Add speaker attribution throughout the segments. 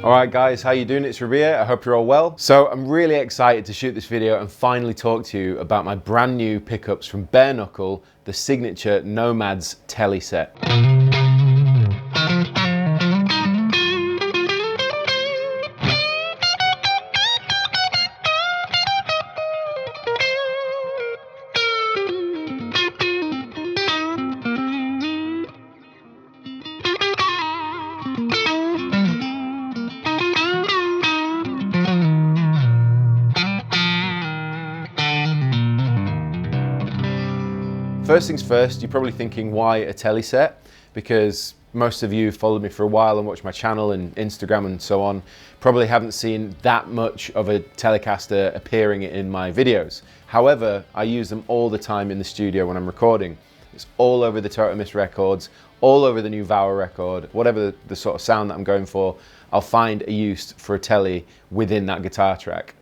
Speaker 1: Alright guys, how you doing? It's Rabea, I hope you're all well. So I'm really excited to shoot this video and finally talk to you about my brand new pickups from Bare Knuckle, the signature Nomads Tele set. First things first, you're probably thinking, why a Tele set? Because most of you who've followed me for a while and watched my channel and Instagram and so on probably haven't seen that much of a Telecaster appearing in my videos. However, I use them all the time in the studio when I'm recording. It's all over the Total Miss records, all over the new Vower record, whatever the sort of sound that I'm going for, I'll find a use for a Tele within that guitar track.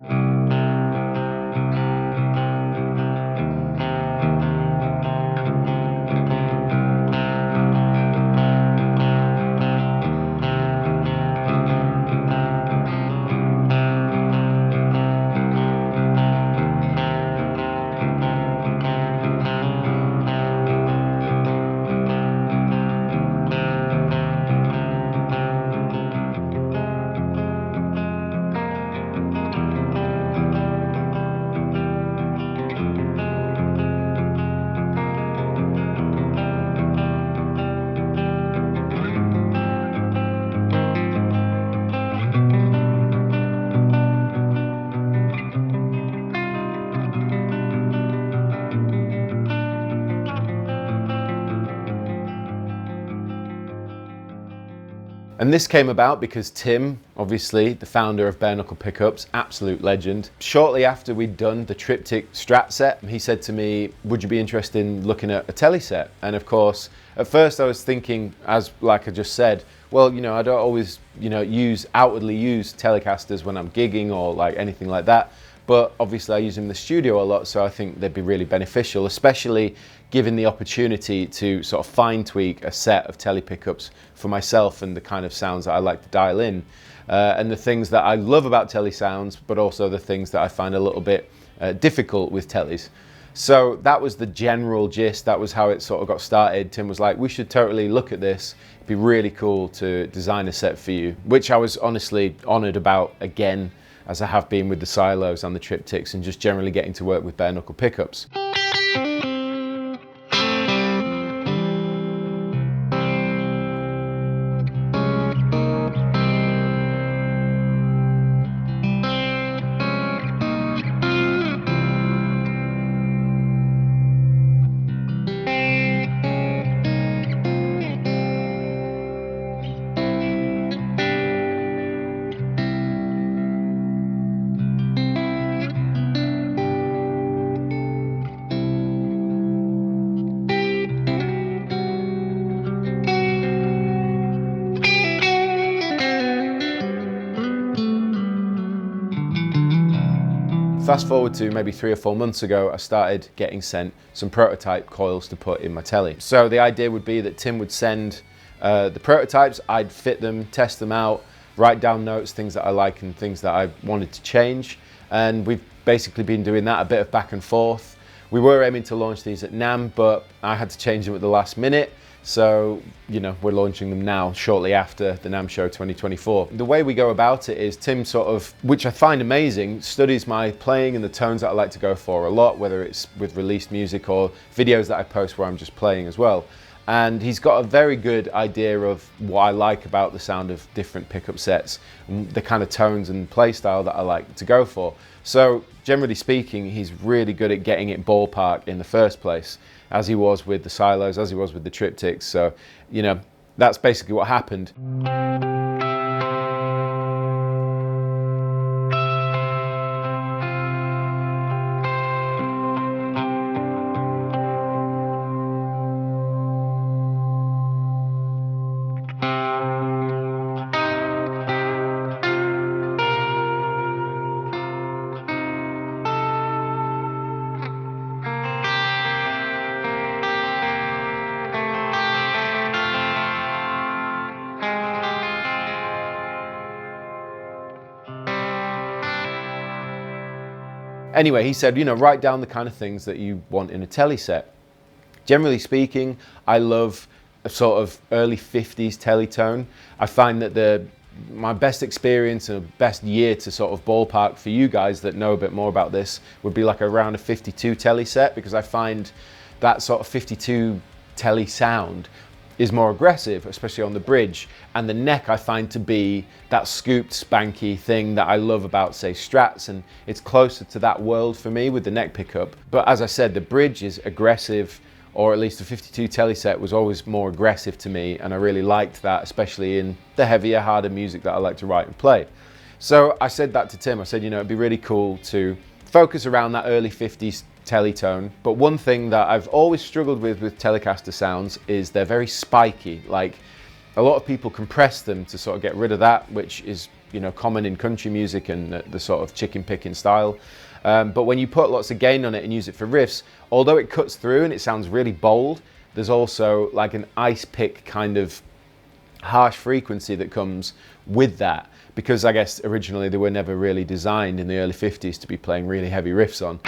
Speaker 1: And this came about because Tim, obviously the founder of Bare Knuckle Pickups, absolute legend, shortly after we'd done the triptych Strat set, he said to me, would you be interested in looking at a Tele set? And of course, at first I was thinking, like I just said, well, I don't always, outwardly use Telecasters when I'm gigging or like anything like that. But obviously I use them in the studio a lot, so I think they'd be really beneficial, especially given the opportunity to sort of fine tweak a set of Tele pickups for myself and the kind of sounds that I like to dial in. And the things that I love about Tele sounds, but also the things that I find a little bit difficult with Teles. So that was the general gist, that was how it sort of got started. Tim was like, we should totally look at this. It'd be really cool to design a set for you, which I was honestly honored about again, as I have been with the silos and the triptychs and just generally getting to work with Bare Knuckle pickups. Fast forward to maybe 3 or 4 months ago, I started getting sent some prototype coils to put in my Tele. So the idea would be that Tim would send the prototypes, I'd fit them, test them out, write down notes, things that I like and things that I wanted to change. And we've basically been doing that, a bit of back and forth. We were aiming to launch these at NAMM, but I had to change them at the last minute. So, we're launching them now, shortly after the NAMM show 2024. The way we go about it is Tim sort of, which I find amazing, studies my playing and the tones that I like to go for a lot, whether it's with released music or videos that I post where I'm just playing as well. And he's got a very good idea of what I like about the sound of different pickup sets, and the kind of tones and play style that I like to go for. So generally speaking, he's really good at getting it ballpark in the first place, as he was with the silos, as he was with the triptychs. So, that's basically what happened. Anyway, he said, you know, write down the kind of things that you want in a Tele set. Generally speaking, I love a sort of early 50s Tele tone. I find that my best experience and best year to sort of ballpark for you guys that know a bit more about this would be like around a 52 Tele set, because I find that sort of 52 Tele sound is more aggressive, especially on the bridge, and the neck I find to be that scooped, spanky thing that I love about, say, Strats, and it's closer to that world for me with the neck pickup. But as I said, the bridge is aggressive, or at least the 52 Tele set was always more aggressive to me, and I really liked that, especially in the heavier, harder music that I like to write and play. So I said that to Tim. I said, you know, it'd be really cool to focus around that early 50s Tele tone. But one thing that I've always struggled with Telecaster sounds is they're very spiky. Like, a lot of people compress them to sort of get rid of that, which is, you know, common in country music and the sort of chicken picking style. But when you put lots of gain on it and use it for riffs, although it cuts through and it sounds really bold, there's also like an ice pick kind of harsh frequency that comes with that, because I guess originally they were never really designed in the early 50s to be playing really heavy riffs on.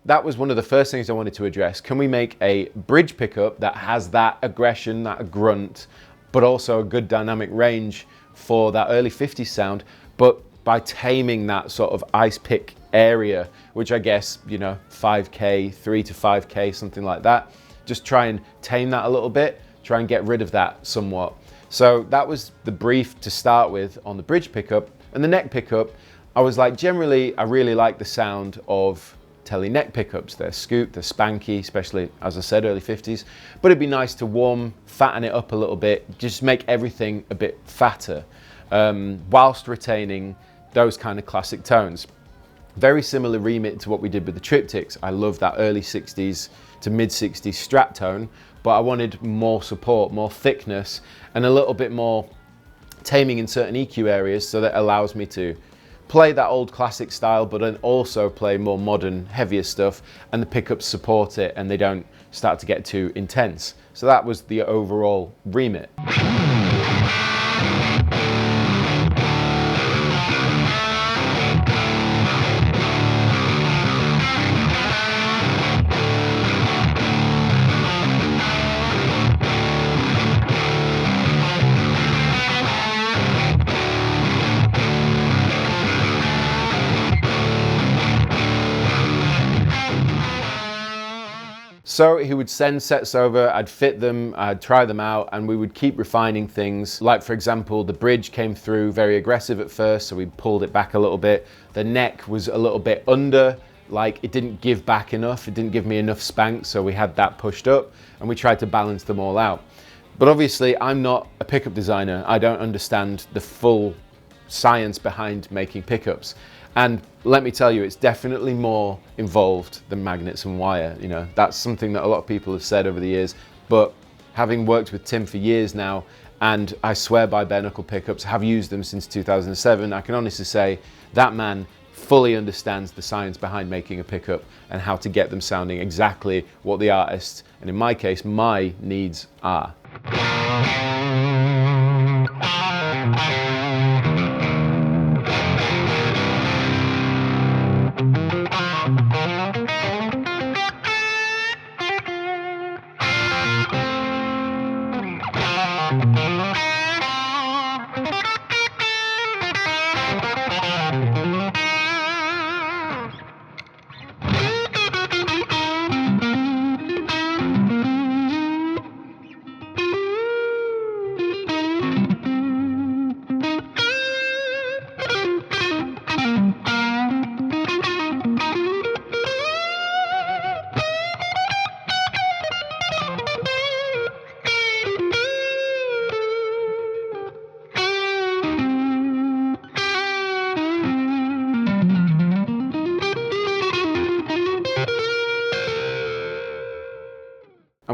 Speaker 1: That was one of the first things I wanted to address. Can we make a bridge pickup that has that aggression, that grunt, but also a good dynamic range for that early 50s sound, but by taming that sort of ice pick area, which I guess, you know, 5K, 3 to 5K, something like that. Just try and tame that a little bit, try and get rid of that somewhat. So that was the brief to start with on the bridge pickup. And the neck pickup, I was like, generally, I really like the sound of Tele neck pickups. They're scooped, they're spanky, especially, as I said, early 50s. But it'd be nice to fatten it up a little bit, just make everything a bit fatter, whilst retaining those kind of classic tones. Very similar remit to what we did with the triptychs. I love that early 60s to mid 60s Strat tone, but I wanted more support, more thickness, and a little bit more taming in certain EQ areas, so that allows me to play that old classic style, but then also play more modern, heavier stuff, and the pickups support it and they don't start to get too intense. So that was the overall remit. So he would send sets over, I'd fit them, I'd try them out, and we would keep refining things. Like, for example, the bridge came through very aggressive at first, so we pulled it back a little bit. The neck was a little bit under, like it didn't give back enough, it didn't give me enough spank, so we had that pushed up, and we tried to balance them all out. But obviously, I'm not a pickup designer. I don't understand the full science behind making pickups. And let me tell you, it's definitely more involved than magnets and wire. You know, that's something that a lot of people have said over the years. But having worked with Tim for years now, and I swear by bare knuckle pickups, have used them since 2007, I can honestly say that man fully understands the science behind making a pickup and how to get them sounding exactly what the artist, and in my case, my needs are.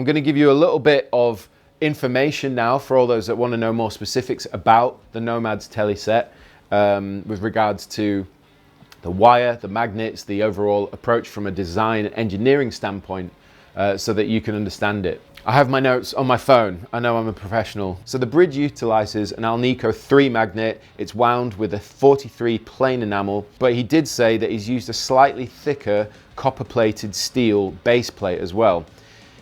Speaker 1: going to give you a little bit of information now for all those that want to know more specifics about the Nomads Tele set with regards to the wire, the magnets, the overall approach from a design and engineering standpoint, so that you can understand it. I have my notes on my phone. I know I'm a professional. So the bridge utilizes an Alnico 3 magnet. It's wound with a 43 plain enamel, but he did say that he's used a slightly thicker copper-plated steel base plate as well.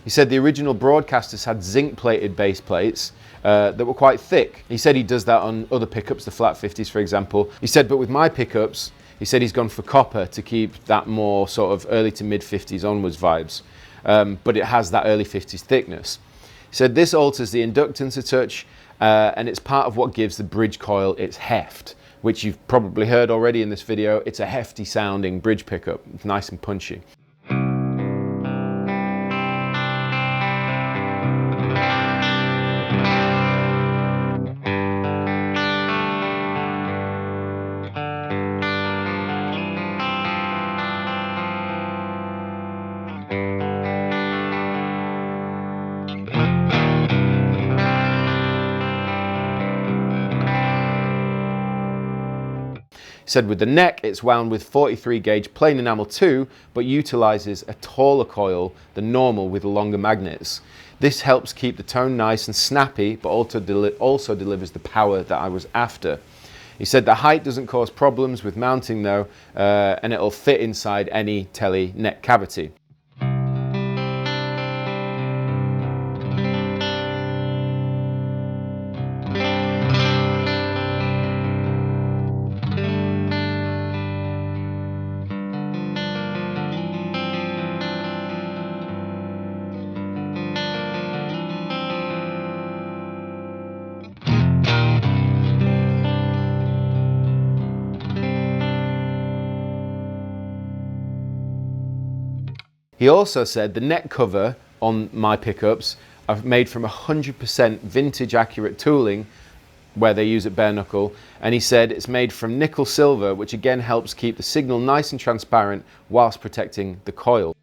Speaker 1: He said the original broadcasters had zinc-plated base plates that were quite thick. He said he does that on other pickups, the flat 50s for example. He said, but with my pickups, he said he's gone for copper to keep that more sort of early to mid 50s onwards vibes. But it has that early 50s thickness. He said this alters the inductance a touch, and it's part of what gives the bridge coil its heft, which you've probably heard already in this video. It's a hefty sounding bridge pickup. It's nice and punchy. He said with the neck, it's wound with 43 gauge plain enamel too, but utilizes a taller coil than normal with longer magnets. This helps keep the tone nice and snappy, but also delivers the power that I was after. He said the height doesn't cause problems with mounting though, and it'll fit inside any Tele neck cavity. He also said the neck cover on my pickups are made from 100% vintage accurate tooling where they use it bare knuckle, and he said it's made from nickel silver, which again helps keep the signal nice and transparent whilst protecting the coil.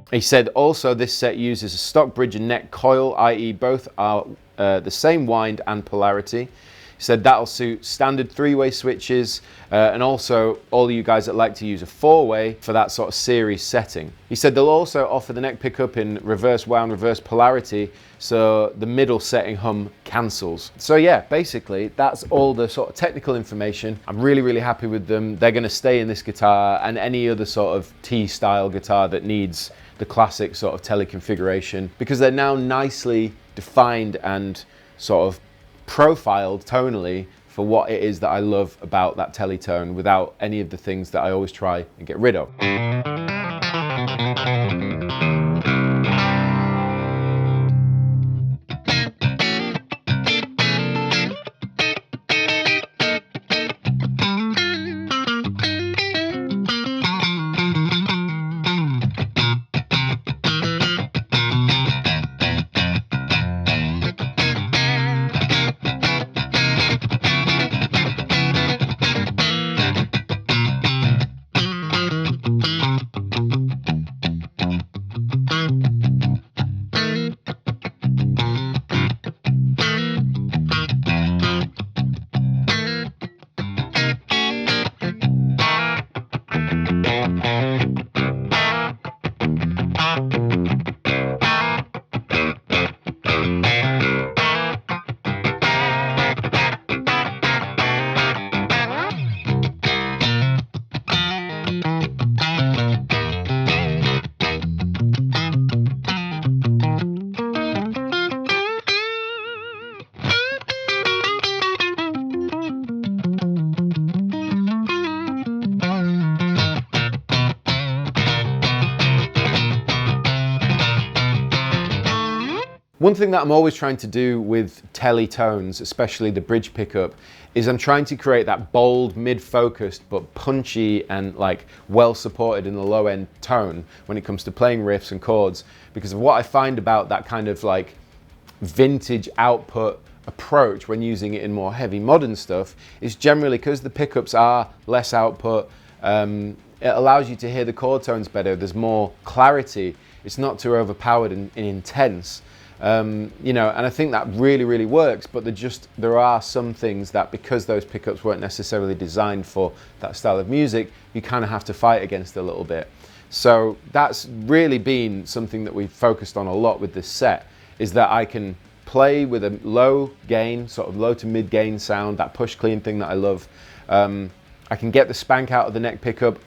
Speaker 1: He said also this set uses a stock bridge and neck coil, i.e. both are the same wind and polarity. He said that'll suit standard 3-way switches and also all you guys that like to use a 4-way for that sort of series setting. He said they'll also offer the neck pickup in reverse wound, reverse polarity, so the middle setting hum cancels. So yeah, basically that's all the sort of technical information. I'm really happy with them. They're going to stay in this guitar and any other sort of T-style guitar that needs the classic sort of Tele configuration, because they're now nicely defined and sort of profiled tonally for what it is that I love about that Tele tone without any of the things that I always try and get rid of. One thing that I'm always trying to do with Tele tones, especially the bridge pickup, is I'm trying to create that bold, mid-focused, but punchy and like well supported in the low end tone when it comes to playing riffs and chords, because of what I find about that kind of like vintage output approach when using it in more heavy modern stuff is generally because the pickups are less output, it allows you to hear the chord tones better. There's more clarity. It's not too overpowered and intense. You know, and I think that really works, but there are some things that, because those pickups weren't necessarily designed for that style of music, you kind of have to fight against a little bit. So that's really been something that we've focused on a lot with this set, is that I can play with a low gain, sort of low to mid gain sound, that push clean thing that I love. I can get the spank out of the neck pickup,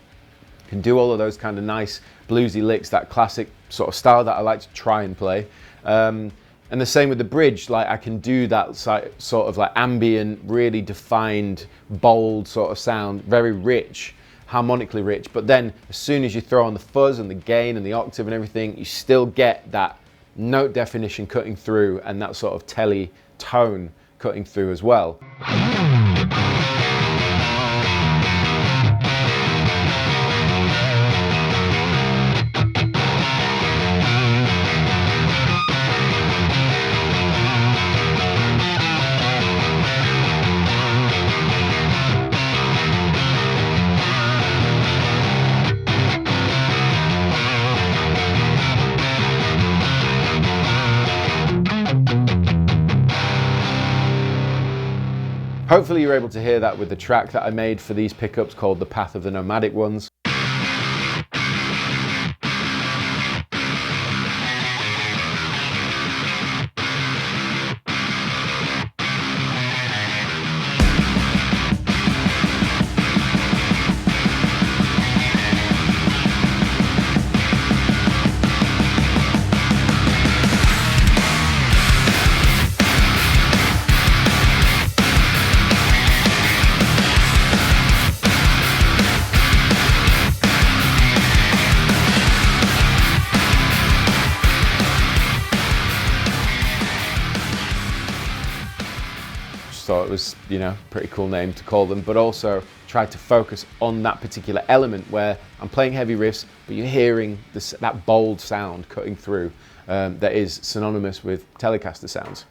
Speaker 1: can do all of those kind of nice bluesy licks, that classic sort of style that I like to try and play. And the same with the bridge, like I can do that sort of like ambient, really defined, bold sort of sound, very rich, harmonically rich. But then as soon as you throw on the fuzz and the gain and the octave and everything, you still get that note definition cutting through and that sort of Tele tone cutting through as well. Hopefully you're able to hear that with the track that I made for these pickups called The Path of the Nomadic Ones. Thought it was, you know, pretty cool name to call them, but also tried to focus on that particular element where I'm playing heavy riffs, but you're hearing this, that bold sound cutting through that is synonymous with Telecaster sounds.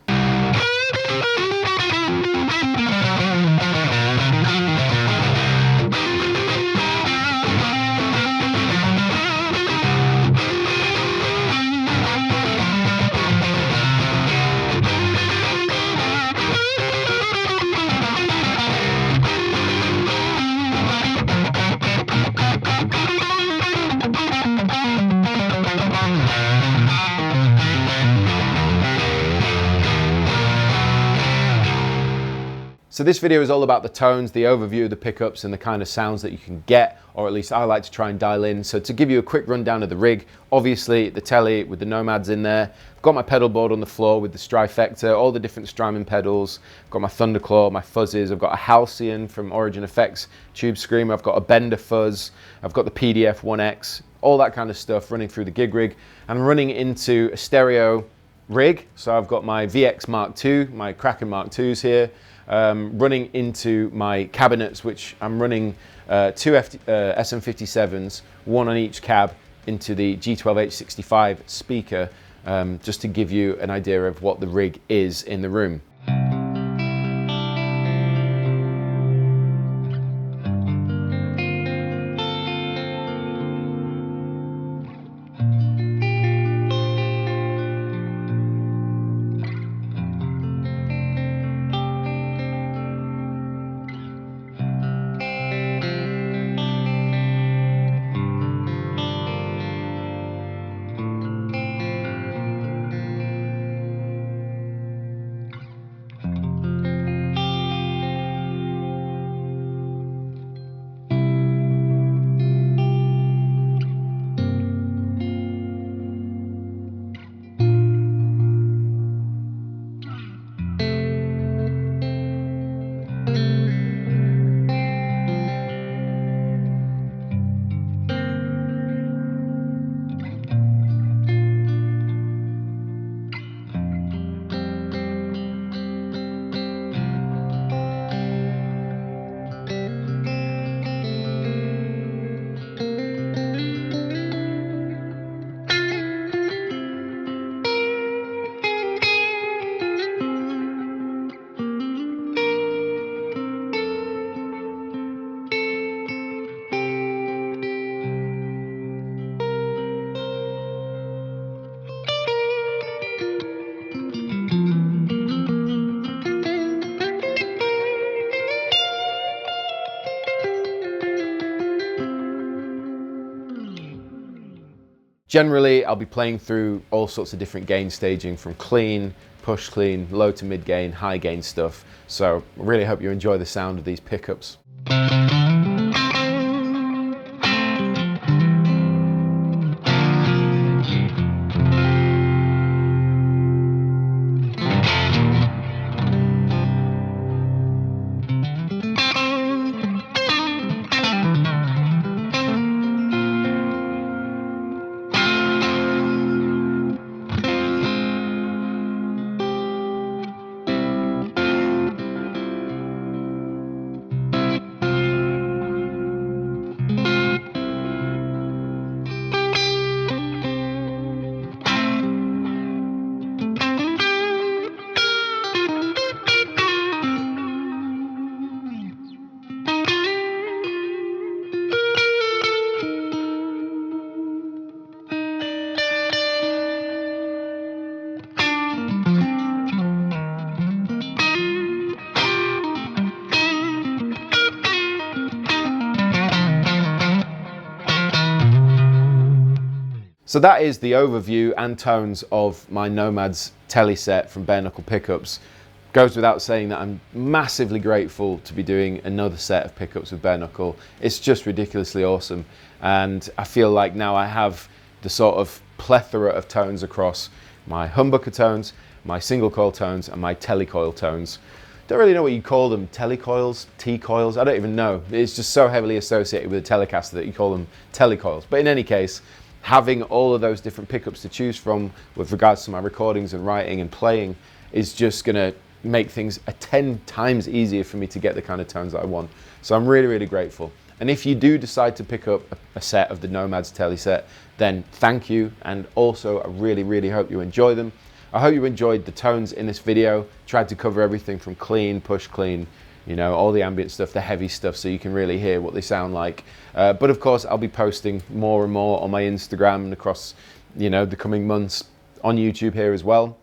Speaker 1: So this video is all about the tones, the overview of the pickups and the kind of sounds that you can get, or at least I like to try and dial in. So to give you a quick rundown of the rig, obviously the Tele with the Nomads in there. I've got my pedal board on the floor with the Strifector, all the different Strymon pedals. I've got my Thunderclaw, my fuzzes. I've got a Halcyon from Origin Effects Tube Screamer. I've got a Bender fuzz. I've got the PDF 1X, all that kind of stuff running through the gig rig. I'm running into a stereo rig. So I've got my VX Mark II, my Kraken Mark IIs here. Running into my cabinets, which I'm running two SM57s, one on each cab, into the G12H65 speaker, just to give you an idea of what the rig is in the room. Generally, I'll be playing through all sorts of different gain staging, from clean, push clean, low to mid gain, high gain stuff. So I really hope you enjoy the sound of these pickups. So that is the overview and tones of my Nomads Tele set from bare knuckle pickups. Goes without saying that I'm massively grateful to be doing another set of pickups with bare knuckle. It's just ridiculously awesome, and I feel like now I have the sort of plethora of tones across my humbucker tones, my single coil tones, and my telecoil tones. Don't really know what you call them, telecoils, T-coils, I don't even know. It's just so heavily associated with a Telecaster that you call them telecoils. But in any case, having all of those different pickups to choose from with regards to my recordings and writing and playing is just gonna make things 10 times easier for me to get the kind of tones that I want. So I'm really, really grateful. And if you do decide to pick up a set of the Nomads Tele set, then thank you. And also, I really, really hope you enjoy them. I hope you enjoyed the tones in this video. Tried to cover everything from clean, push clean, you know, all the ambient stuff, the heavy stuff, so you can really hear what they sound like. But of course, I'll be posting more and more on my Instagram and across, you know, the coming months on YouTube here as well.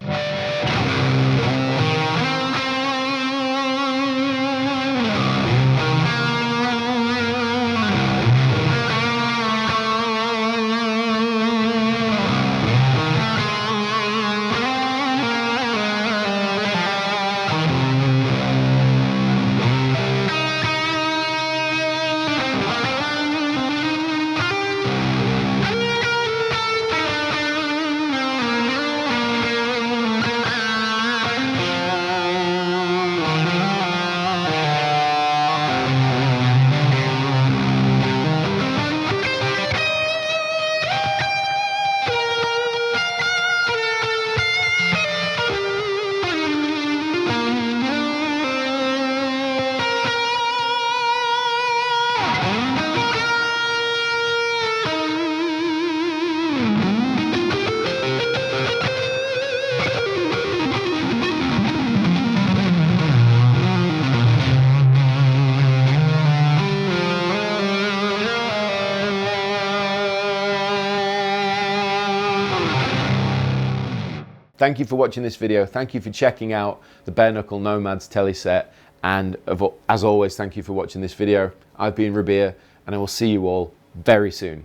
Speaker 1: Thank you for watching this video. Thank you for checking out the bare knuckle Nomads Tele set. And as always, thank you for watching this video. I've been Rabea, and I will see you all very soon.